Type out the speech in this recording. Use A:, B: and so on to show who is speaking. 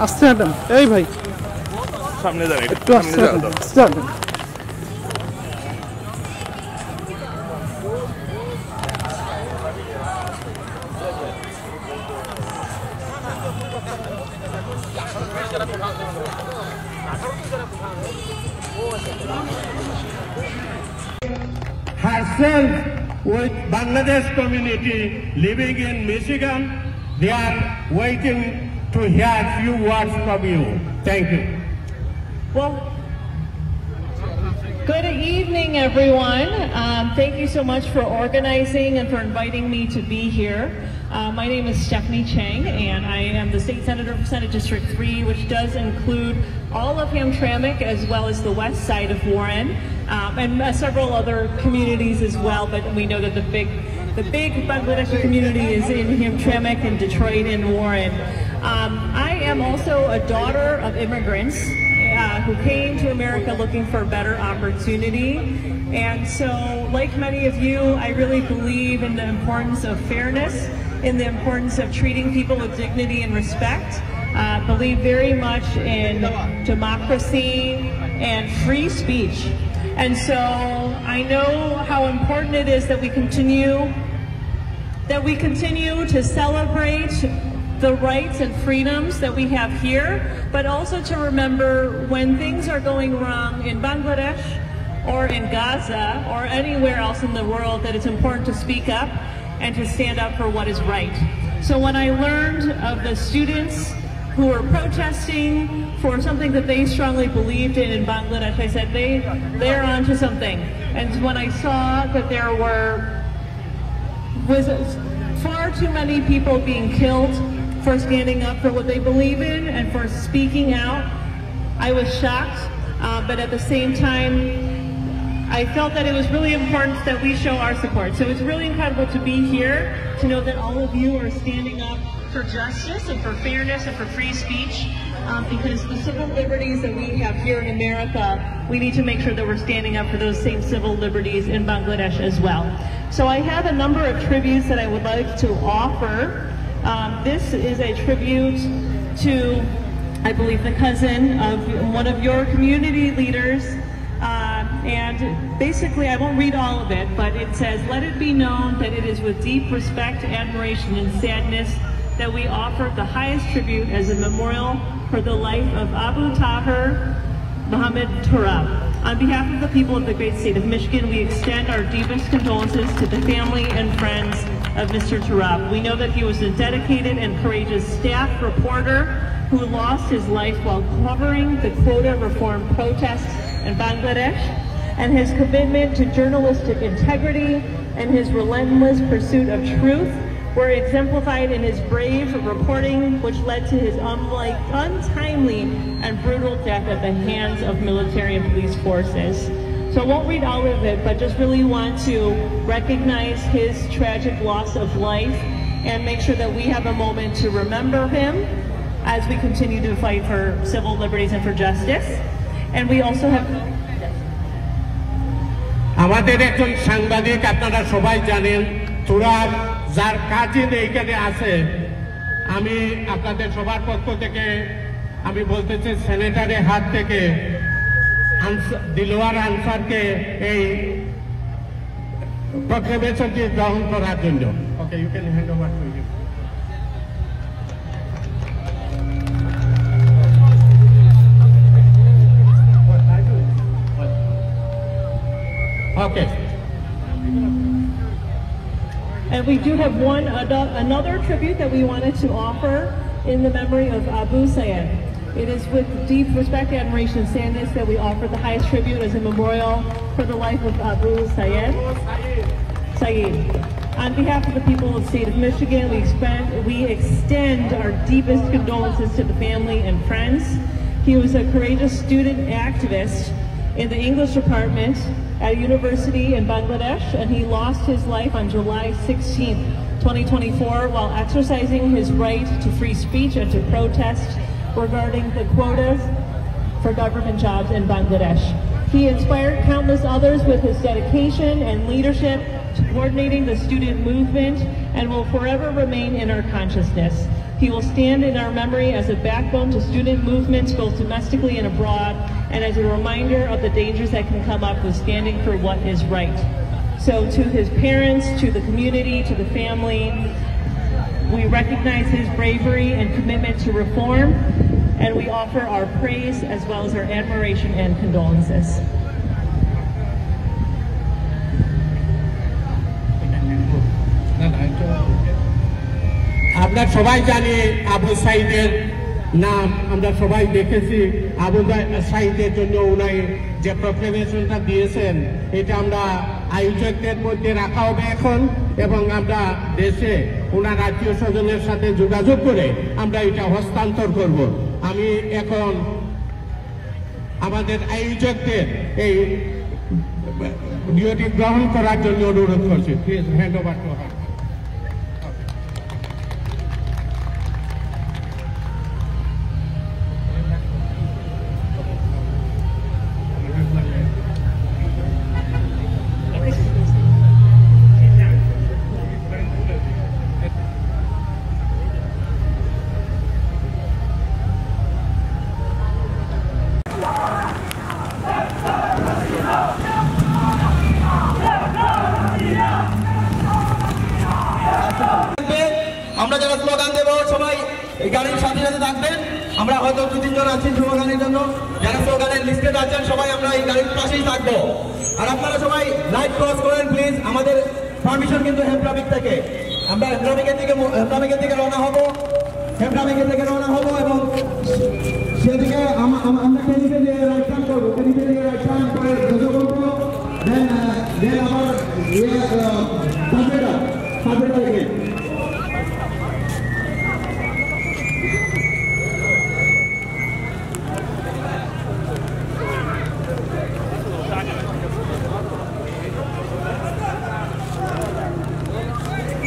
A: আস্তে হাঁটেন এই ভাই সামনে যান একটু আস্তে হাঁটেন
B: herself with Bangladesh community living in Michigan. They are waiting to hear a few words from you. Thank you.
C: Well, good evening, everyone. Thank you so much for organizing and for inviting me to be here. My name is Stephanie Chang, and I am the state senator for Senate District 3, which does include all of Hamtramck as well as the west side of Warren, and several other communities as well. But we know that the big Bangladeshi community is in Hamtramck and Detroit and Warren. I am also a daughter of immigrants who came to America looking for a better opportunity. And so, like many of you, I really believe in the importance of fairness, in the importance of treating people with dignity and respect. Believe very much in democracy and free speech. And so I know how important it is that we continue to celebrate the rights and freedoms that we have here, but also to remember when things are going wrong in Bangladesh or in Gaza or anywhere else in the world, that it's important to speak up and to stand up for what is right. So when I learned of the students who were protesting for something that they strongly believed in Bangladesh, I said they're onto something. And when I saw that there was far too many people being killed for standing up for what they believe in and for speaking out, I was shocked, but at the same time, I felt that it was really important that we show our support. So it's really incredible to be here, to know that all of you are standing up for justice and for fairness and for free speech, because the civil liberties that we have here in America, we need to make sure that we're standing up for those same civil liberties in Bangladesh as well. So I have a number of tributes that I would like to offer. This is a tribute to, I believe, the cousin of one of your community leaders. And basically, I won't read all of it, but it says, "Let it be known that it is with deep respect, admiration, and sadness that we offer the highest tribute as a memorial for the life of Abu Tahir Mohammed Turab. On behalf of the people of the great state of Michigan, we extend our deepest condolences to the family and friends of Mr. Turab. We know that he was a dedicated and courageous staff reporter who lost his life while covering the quota reform protests in Bangladesh, and his commitment to journalistic integrity and his relentless pursuit of truth were exemplified in his brave reporting, which led to his untimely and brutal death at the hands of military and police forces." So I won't read all of it, but just really want to recognize his tragic loss of life and make sure that we have a moment to remember him as we continue to fight for civil liberties and for justice. And we also have...
B: আমাদের একজন সাংবাদিক, আপনারা সবাই জানেন, তুরাব, যার cousin এইখানে আছে, আমি আপনাদের সবার পক্ষ থেকে আমি বলতে চাই সেনেটারের হাত থেকে দিলওয়ার আনসারকে এই প্রক্লেমেশনটি গ্রহণ করার জন্য। Okay, you can hand over to him. Okay.
C: And we do have another tribute that we wanted to offer in the memory of Abu Sayyed. It is with deep respect, admiration, and sadness that we offer the highest tribute as a memorial for the life of Abu Sayyid. On behalf of the people of the state of Michigan, we extend our deepest condolences to the family and friends. He was a courageous student activist in the English department at a university in Bangladesh, and he lost his life on July 16, 2024, while exercising his right to free speech and to protest regarding the quotas for government jobs in Bangladesh. He inspired countless others with his dedication and leadership to coordinating the student movement and will forever remain in our consciousness. He will stand in our memory as a backbone to student movements both domestically and abroad, and as a reminder of the dangers that can come up with standing for what is right. So to his parents, to the community, to the family, we recognize his bravery and commitment to reform, and we offer our praise as well as our admiration and condolences.
B: আমরা সবাই জানি আবু সাইদের নাম, আমরা সবাই দেখেছি। আবু সাইদের জন্য উনি যে প্রক্লেমেশনটা দিয়েছেন, এটা আমরা আয়োজকদের মধ্যে রাখা হবে এখন, এবং আমরা দেশে ওনার আত্মীয় স্বজনের সাথে যোগাযোগ করে আমরা এটা হস্তান্তর করব। আমি এখন আমাদের আয়োজকদের এই ভিডিওটি গ্রহণ করার জন্য অনুরোধ করছি। Please hand over to her.
D: আমরা যারা স্লোগান দেব সবাই এই গাড়ির সাথে সাথে থাকবেন। আমরা হয়তো 2-3 জন আছি স্লোগানের জন্য, যারা স্লোগানের লিস্টেড আছেন সবাই আমরা এই গাড়ির পাশেই থাকবো। আর আপনারা সবাই লাইট ক্রস করেন প্লিজ। আমাদের পারমিশন কিন্তু হেমট্রাফিক থেকে, আমরা হেমট্রাফিকের থেকে রওনা হব।